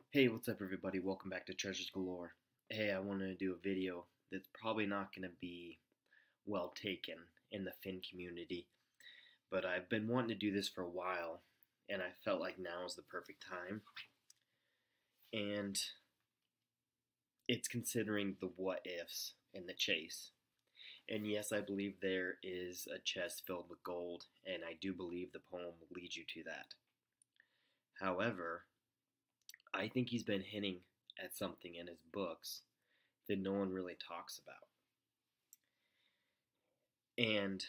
Hey, what's up everybody? Welcome back to Treasures Galore. Hey, I wanted to do a video that's probably not going to be well taken in the Finn community, but I've been wanting to do this for a while, and I felt like now is the perfect time. And it's considering the what ifs in the chase. And yes, I believe there is a chest filled with gold, and I do believe the poem will lead you to that. However, I think he's been hinting at something in his books that no one really talks about. And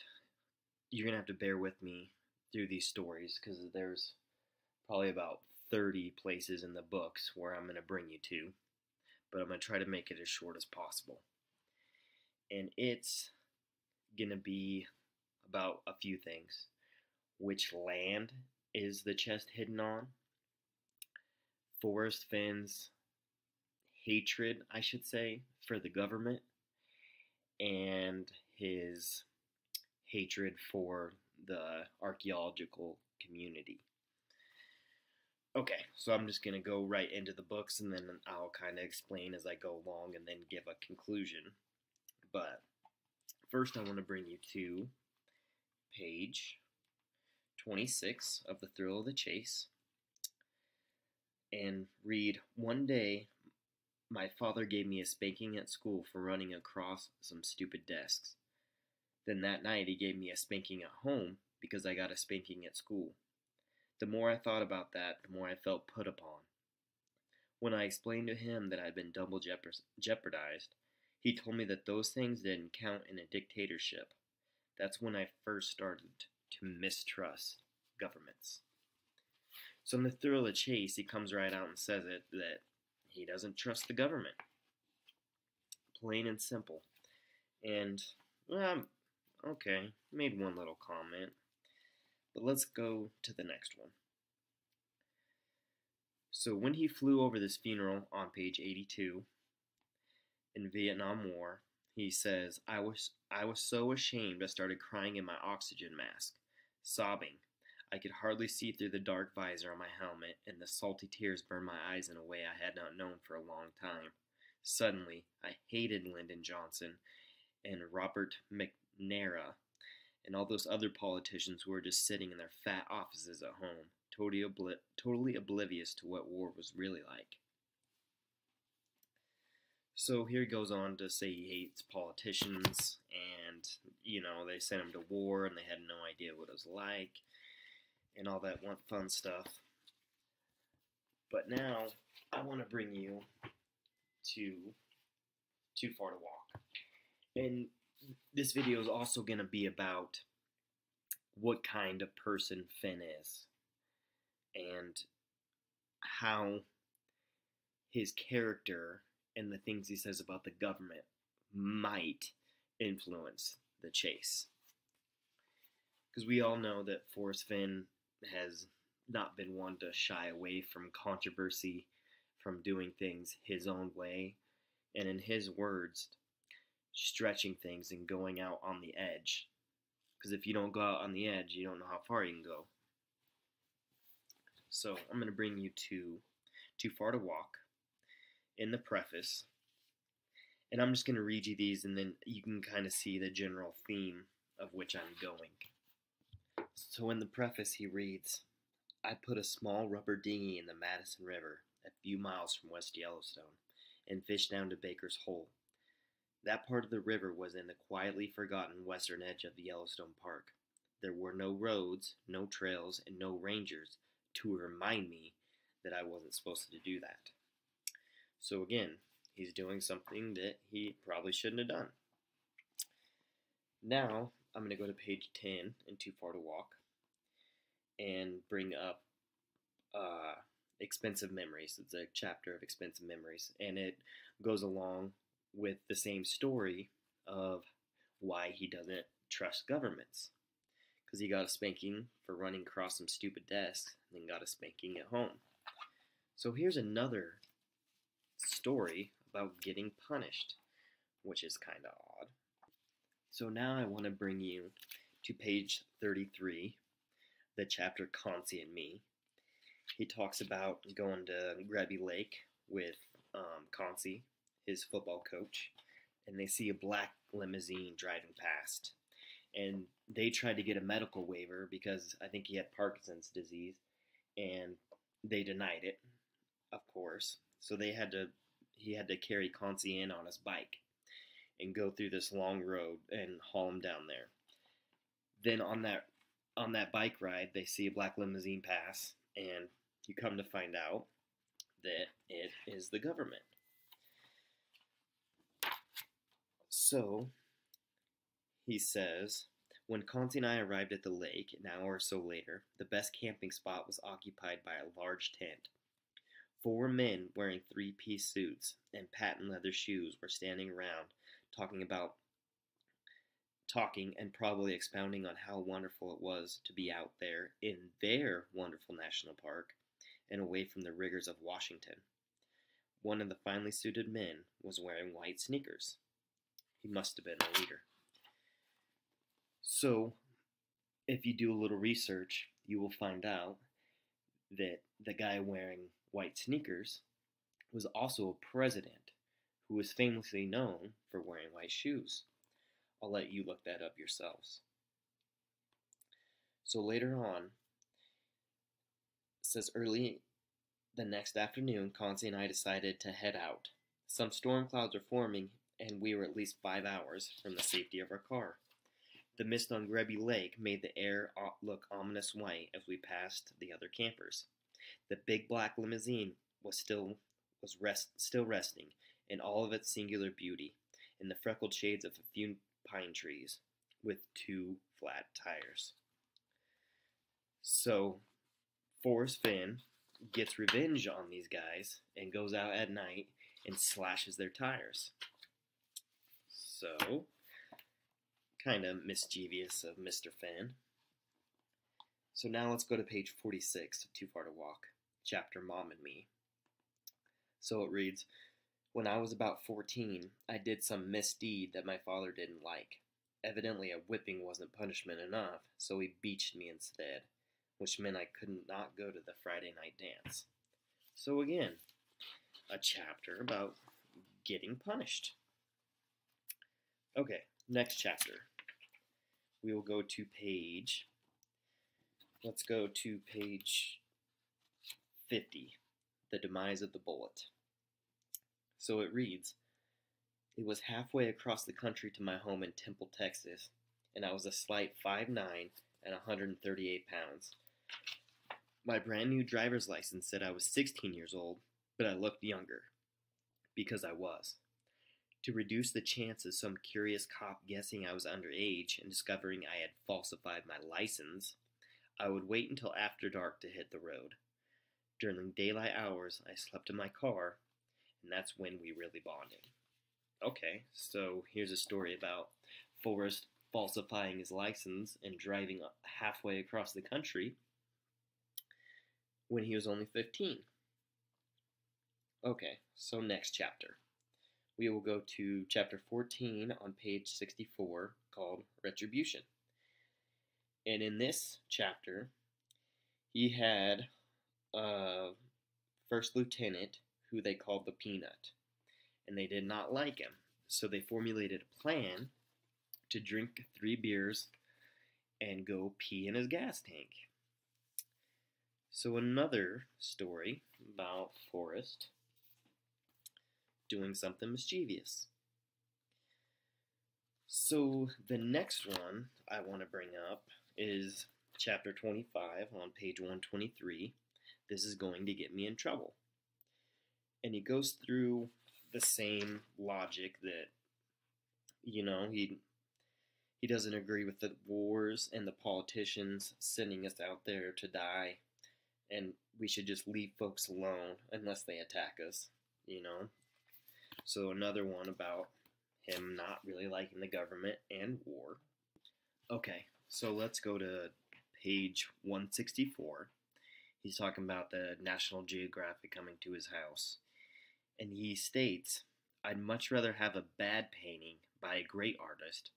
you're going to have to bear with me through these stories because there's probably about 30 places in the books where I'm going to bring you to, but I'm going to try to make it as short as possible. And it's going to be about a few things. Which land is the chest hidden on? Forrest Fenn's hatred, I should say, for the government, and his hatred for the archaeological community. Okay, so I'm just going to go right into the books, and then I'll kind of explain as I go along and then give a conclusion. But first I want to bring you to page 26 of The Thrill of the Chase, and read, "One day, my father gave me a spanking at school for running across some stupid desks. Then that night he gave me a spanking at home because I got a spanking at school. The more I thought about that, the more I felt put upon. When I explained to him that I'd been double jeopardized, he told me that those things didn't count in a dictatorship. That's when I first started to mistrust governments." So in The Thrill of the Chase, he comes right out and says it, that he doesn't trust the government. Plain and simple. And, well, okay, made one little comment. But let's go to the next one. So when he flew over this funeral on page 82 in Vietnam War, he says, I was so ashamed I started crying in my oxygen mask, sobbing. I could hardly see through the dark visor on my helmet, and the salty tears burned my eyes in a way I had not known for a long time. Suddenly, I hated Lyndon Johnson and Robert McNamara and all those other politicians who were just sitting in their fat offices at home, totally oblivious to what war was really like. So here he goes on to say he hates politicians, and, they sent him to war, and they had no idea what it was like, and all that fun stuff. But now, I want to bring you to Too Far to Walk. And this video is also going to be about what kind of person Finn is, and how his character and the things he says about the government might influence the chase. Because we all know that Forrest Fenn has not been one to shy away from controversy, from doing things his own way, and in his words, stretching things and going out on the edge. Because if you don't go out on the edge, you don't know how far you can go. So I'm going to bring you to Too Far to Walk in the preface. And I'm just going to read you these, and then you can kind of see the general theme of which I'm going. So in the preface he reads, "I put a small rubber dinghy in the Madison River, a few miles from West Yellowstone, and fished down to Baker's Hole. That part of the river was in the quietly forgotten western edge of the Yellowstone Park. There were no roads, no trails, and no rangers to remind me that I wasn't supposed to do that." So again, he's doing something that he probably shouldn't have done. Now, I'm going to go to page 10 in Too Far to Walk and bring up Expensive Memories. It's a chapter of Expensive Memories, and it goes along with the same story of why he doesn't trust governments. Because he got a spanking for running across some stupid desks, and then got a spanking at home. So here's another story about getting punished, which is kind of odd. So now I want to bring you to page 33, the chapter Concy and Me. He talks about going to Grabby Lake with Concy, his football coach, and they see a black limousine driving past. And they tried to get a medical waiver because I think he had Parkinson's disease, and they denied it, of course. So he had to carry Concy in on his bike and go through this long road and haul him down there. Then on that bike ride, they see a black limousine pass, and you come to find out that it is the government. So he says, when Concy and I arrived at the lake an hour or so later, the best camping spot was occupied by a large tent. 4 men wearing 3-piece suits and patent leather shoes were standing around talking and probably expounding on how wonderful it was to be out there in their wonderful national park and away from the rigors of Washington. One of the finely suited men was wearing white sneakers. He must have been a leader. So, if you do a little research, you will find out that the guy wearing white sneakers was also a president who was famously known for wearing white shoes. I'll let you look that up yourselves. So later on, it says early the next afternoon, Concy and I decided to head out. Some storm clouds were forming, and we were at least 5 hours from the safety of our car. The mist on Grabby Lake made the air look ominous white as we passed the other campers. The big black limousine was still resting in all of its singular beauty, in the freckled shades of a few pine trees, with 2 flat tires. So, Forrest Fenn gets revenge on these guys and goes out at night and slashes their tires. So, kind of mischievous of Mr. Fenn. So now let's go to page 46 of Too Far to Walk, chapter Mom and Me. So it reads, when I was about 14, I did some misdeed that my father didn't like. Evidently a whipping wasn't punishment enough, so he beached me instead, which meant I could not go to the Friday night dance. So again, a chapter about getting punished. Okay, next chapter. We will go to let's go to page 50, The Demise of the Bullet. So it reads, it was halfway across the country to my home in Temple, Texas, and I was a slight 5'9" and 138 pounds. My brand new driver's license said I was 16 years old, but I looked younger, because I was. To reduce the chance of some curious cop guessing I was underage and discovering I had falsified my license, I would wait until after dark to hit the road. During daylight hours, I slept in my car, and that's when we really bonded. Okay, so here's a story about Forrest falsifying his license and driving halfway across the country when he was only 15. Okay, so next chapter. We will go to chapter 14 on page 64 called Retribution. And in this chapter, he had a first lieutenant who they called the Peanut. And they did not like him. So they formulated a plan to drink 3 beers and go pee in his gas tank. So another story about Forrest doing something mischievous. So the next one I want to bring up is chapter 25 on page 123. This is going to get me in trouble. And he goes through the same logic that, he doesn't agree with the wars and the politicians sending us out there to die, and we should just leave folks alone unless they attack us, So another one about him not really liking the government and war. Okay, so let's go to page 164. He's talking about the National Geographic coming to his house. And he states, I'd much rather have a bad painting by a great artist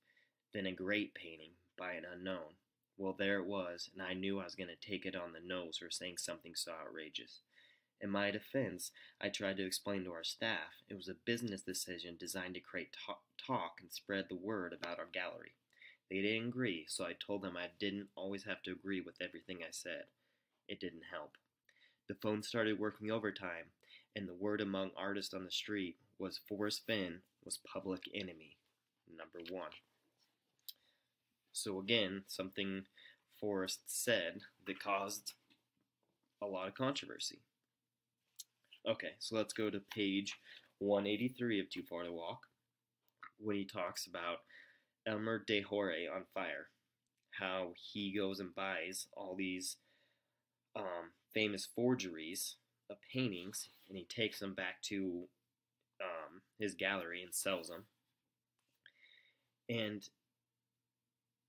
than a great painting by an unknown Well, there it was, and I knew I was going to take it on the nose for saying something so outrageous. In my defense, I tried to explain to our staff it was a business decision designed to create talk and spread the word about our gallery. They didn't agree, so I told them I didn't always have to agree with everything I said. It didn't help. The phone started working overtime, and the word among artists on the street was Forrest Fenn was public enemy #1. So again, something Forrest said that caused a lot of controversy. Okay, so let's go to page 183 of Too Far to Walk, when he talks about Elmer de Jorge on fire, how he goes and buys all these famous forgeries of paintings, and he takes them back to his gallery and sells them. And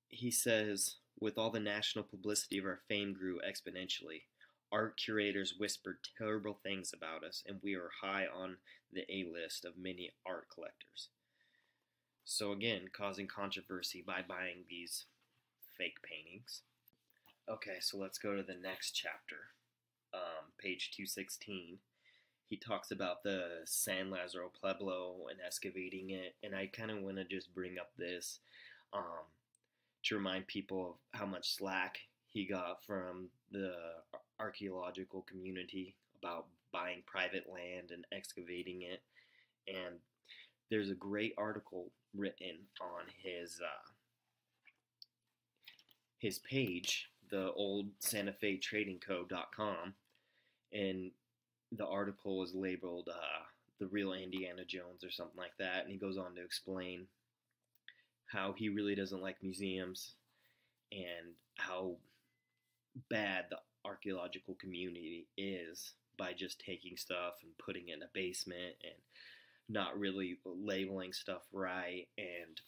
he says, with all the national publicity of our fame grew exponentially. Art curators whispered terrible things about us, and we are high on the A-list of many art collectors. So again, causing controversy by buying these fake paintings. Okay, so let's go to the next chapter, page 216. He talks about the San Lazaro Pueblo and excavating it, and I kind of want to just bring up this to remind people of how much slack he got from the archaeological community about buying private land and excavating it. And there's a great article written on his page, the old Santa Fe Trading Co.com, and the article is labeled The Real Indiana Jones or something like that, and he goes on to explain how he really doesn't like museums and how bad the archaeological community is by just taking stuff and putting it in a basement and not really labeling stuff right and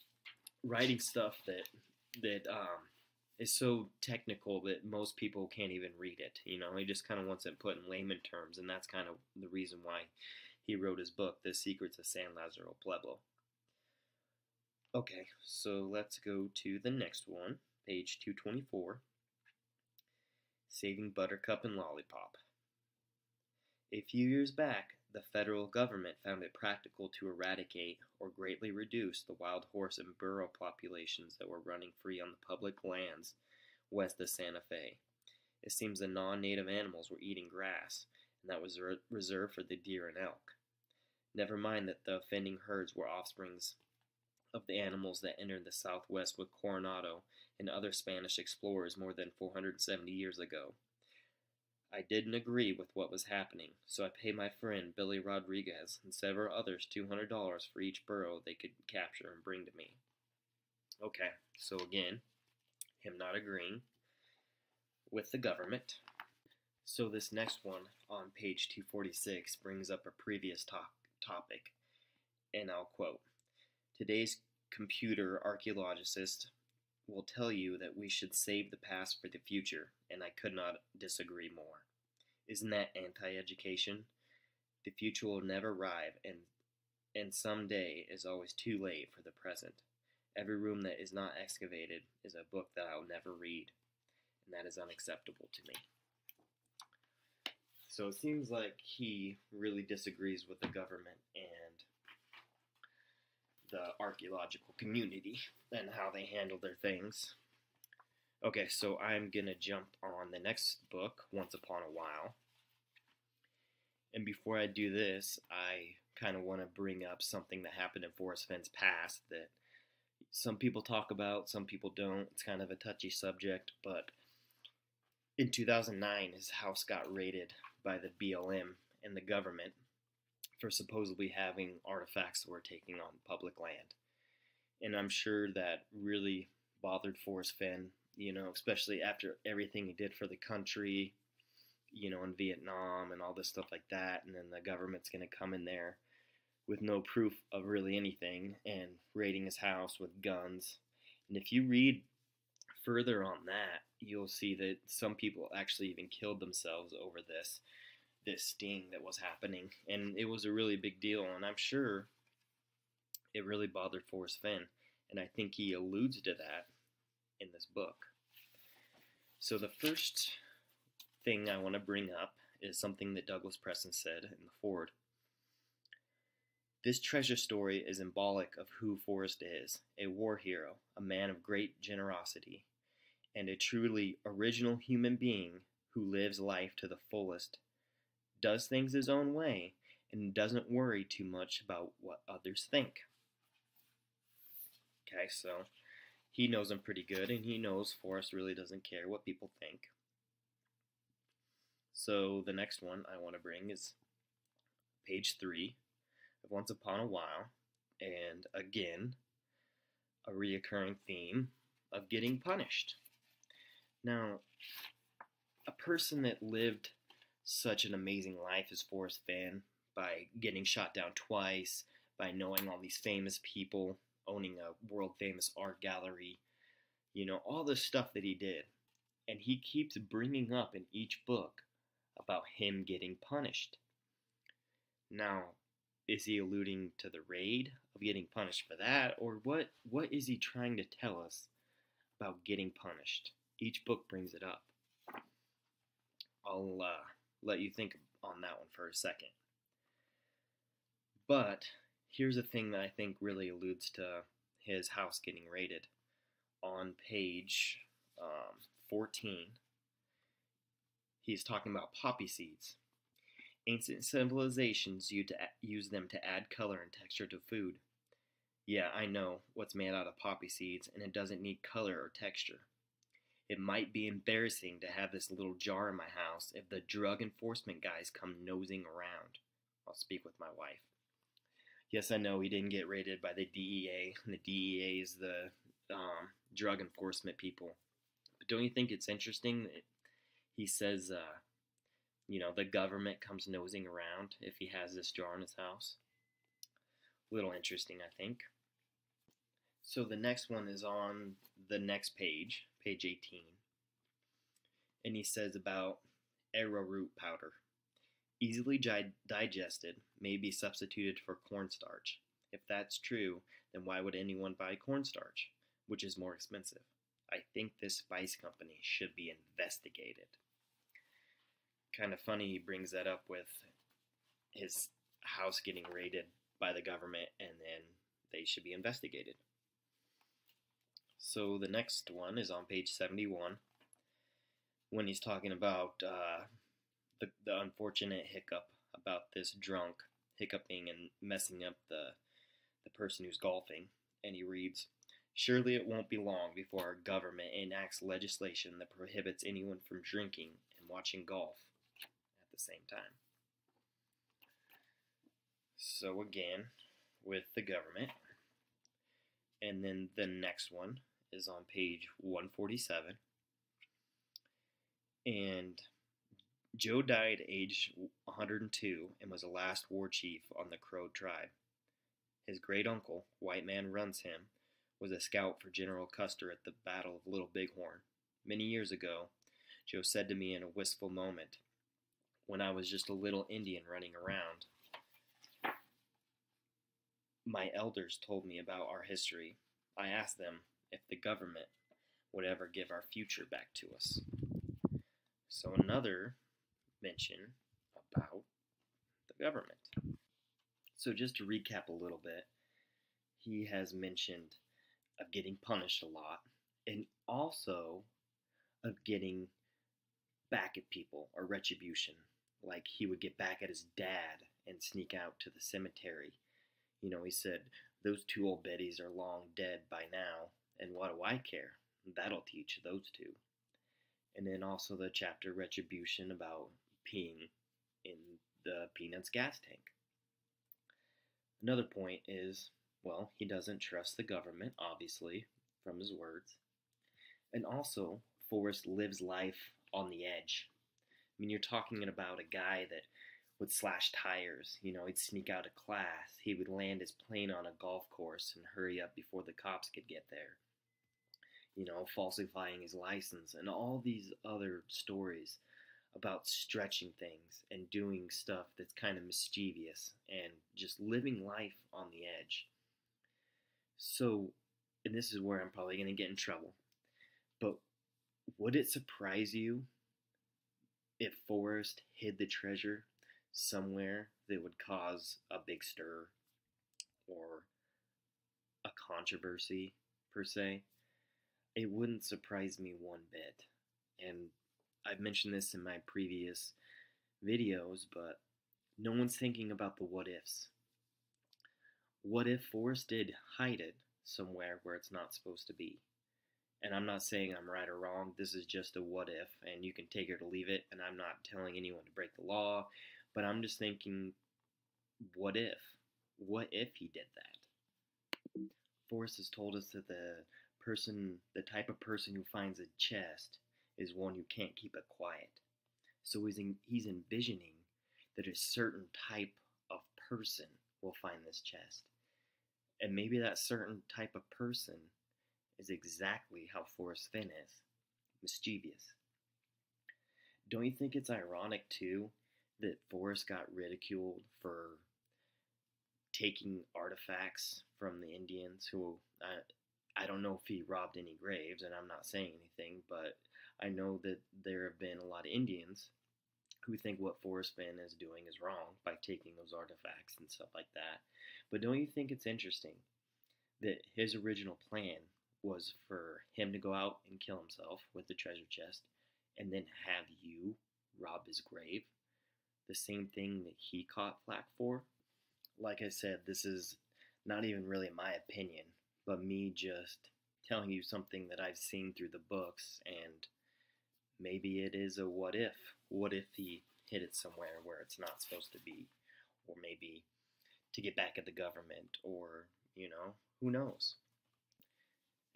writing stuff that is so technical that most people can't even read it. You know, he just kind of wants it put in layman terms, and that's kind of the reason why he wrote his book, The Secrets of San Lazaro Pueblo. Okay, so let's go to the next one, page 224. Saving Buttercup and Lollipop. A few years back, the federal government found it practical to eradicate or greatly reduce the wild horse and burro populations that were running free on the public lands west of Santa Fe. It seems the non-native animals were eating grass, and that was reserved for the deer and elk. Never mind that the offending herds were offsprings of the animals that entered the Southwest with Coronado and other Spanish explorers more than 470 years ago. I didn't agree with what was happening, so I paid my friend Billy Rodriguez and several others $200 for each burro they could capture and bring to me. Okay, so again, him not agreeing with the government. So this next one on page 246 brings up a previous topic, and I'll quote, "Today's computer archaeologist will tell you that we should save the past for the future, and I could not disagree more. Isn't that anti-education? The future will never arrive, and someday is always too late for the present. Every room that is not excavated is a book that I will never read, and that is unacceptable to me." So it seems like he really disagrees with the government and the archaeological community and how they handle their things. Okay, so I'm going to jump on the next book, Once Upon a While. And before I do this, I kind of want to bring up something that happened in Forrest Fenn's past that some people talk about, some people don't. It's kind of a touchy subject, but in 2009, his house got raided by the BLM and the government for supposedly having artifacts that were taken on public land. And I'm sure that really bothered Forrest Fenn, you know, especially after everything he did for the country, you know, in Vietnam and all this stuff like that. And then the government's going to come in there with no proof of really anything and raiding his house with guns. And if you read further on that, you'll see that some people actually even killed themselves over this sting that was happening, and it was a really big deal, and I'm sure it really bothered Forrest Fenn, and I think he alludes to that in this book. So the first thing I want to bring up is something that Douglas Preston said in the foreword. This treasure story is symbolic of who Forrest is, a war hero, a man of great generosity, and a truly original human being who lives life to the fullest, does things his own way, and doesn't worry too much about what others think. Okay, so he knows him pretty good, and he knows Forrest really doesn't care what people think. So the next one I want to bring is page 3 of Once Upon a While, and again, a reoccurring theme of getting punished. Now, a person that lived such an amazing life as Forrest Fenn, by getting shot down twice, by knowing all these famous people, owning a world-famous art gallery, all the stuff that he did. And he keeps bringing up in each book about him getting punished. Now, is he alluding to the raid of getting punished for that, or what is he trying to tell us about getting punished? Each book brings it up. I'll let you think on that one for a second. But here's a thing that I think really alludes to his house getting raided. On page 14, he's talking about poppy seeds. Ancient civilizations use them to add color and texture to food. Yeah, I know what's made out of poppy seeds, and it doesn't need color or texture. It might be embarrassing to have this little jar in my house if the drug enforcement guys come nosing around. I'll speak with my wife. Yes, I know he didn't get raided by the DEA, and the DEA is the drug enforcement people. But don't you think it's interesting that he says, the government comes nosing around if he has this jar in his house? A little interesting, I think. So the next one is on the next page, page 18. And he says about arrowroot powder. Easily digested, may be substituted for cornstarch. If that's true, then why would anyone buy cornstarch, which is more expensive? I think this spice company should be investigated. Kind of funny he brings that up with his house getting raided by the government, and then they should be investigated. So the next one is on page 71, when he's talking about the unfortunate hiccup about this drunk hiccuping and messing up the person who's golfing. And he reads, surely it won't be long before our government enacts legislation that prohibits anyone from drinking and watching golf at the same time. So again, with the government. And then the next one is on page 147. And Joe died aged 102 and was the last war chief on the Crow tribe. His great uncle, White Man Runs Him, was a scout for General Custer at the Battle of Little Bighorn. Many years ago, Joe said to me in a wistful moment, when I was just a little Indian running around, my elders told me about our history. I asked them if the government would ever give our future back to us. So another mention about the government. So just to recap a little bit, he has mentioned of getting punished a lot, and also of getting back at people, or retribution. Like he would get back at his dad and sneak out to the cemetery. He said, those two old biddies are long dead by now, and what do I care? That'll teach those two. And then also the chapter Retribution about peeing in the Peanuts gas tank. Another point is, well, he doesn't trust the government, obviously, from his words. And also, Forrest lives life on the edge. I mean, you're talking about a guy that would slash tires, he'd sneak out of class, he would land his plane on a golf course and hurry up before the cops could get there. Falsifying his license, and all these other stories about stretching things and doing stuff that's kind of mischievous and just living life on the edge. So, and this is where I'm probably going to get in trouble, but Would it surprise you if Forrest hid the treasure somewhere that would cause a big stir or a controversy, per se? It wouldn't surprise me one bit. And I've mentioned this in my previous videos, but no one's thinking about the what ifs. What if Forrest did hide it somewhere where it's not supposed to be? And I'm not saying I'm right or wrong. This is just a what if, and you can take it or leave it. And I'm not telling anyone to break the law, but I'm just thinking, what if? What if he did that? Forrest has told us that the type of person who finds a chest is one who can't keep it quiet. So he's envisioning that a certain type of person will find this chest. And maybe that certain type of person is exactly how Forrest Fenn is, mischievous. Don't you think it's ironic, too, that Forrest got ridiculed for taking artifacts from the Indians who, I don't know if he robbed any graves, and I'm not saying anything, but I know that there have been a lot of Indians who think what Forrest Fenn is doing is wrong by taking those artifacts and stuff like that. But don't you think it's interesting that his original plan was for him to go out and kill himself with the treasure chest and then have you rob his grave? The same thing that he caught flack for? Like I said, this is not even really my opinion, but me just telling you something that I've seen through the books, and maybe it is a what if. What if he hid it somewhere where it's not supposed to be? Or maybe to get back at the government, or, who knows?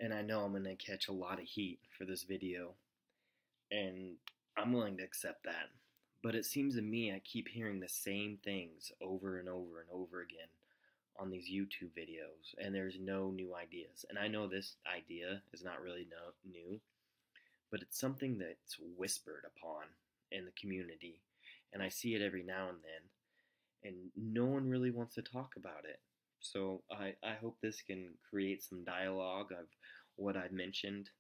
And I know I'm going to catch a lot of heat for this video, and I'm willing to accept that. But it seems to me I keep hearing the same things over and over and over again on these YouTube videos, and there's no new ideas. And I know this idea is not really new, but it's something that's whispered upon in the community, and I see it every now and then, and no one really wants to talk about it. So I hope this can create some dialogue of what I mentioned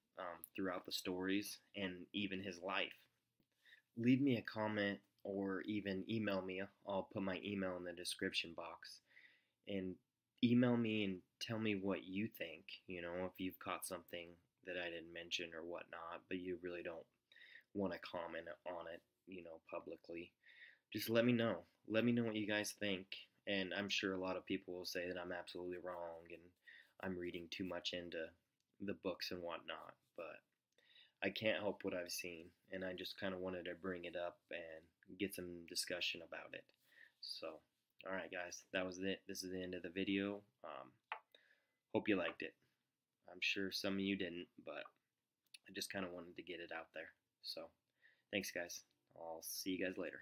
throughout the stories and even his life. Leave me a comment or even email me. I'll put my email in the description box. And email me and tell me what you think, if you've caught something that I didn't mention or whatnot, but you really don't want to comment on it, publicly. Just let me know. Let me know what you guys think. And I'm sure a lot of people will say that I'm absolutely wrong and I'm reading too much into the books and whatnot, but I can't help what I've seen, and I just kind of wanted to bring it up and get some discussion about it. So, alright guys, that was it. This is the end of the video. Hope you liked it. I'm sure some of you didn't, but I just kind of wanted to get it out there. So, thanks guys. I'll see you guys later.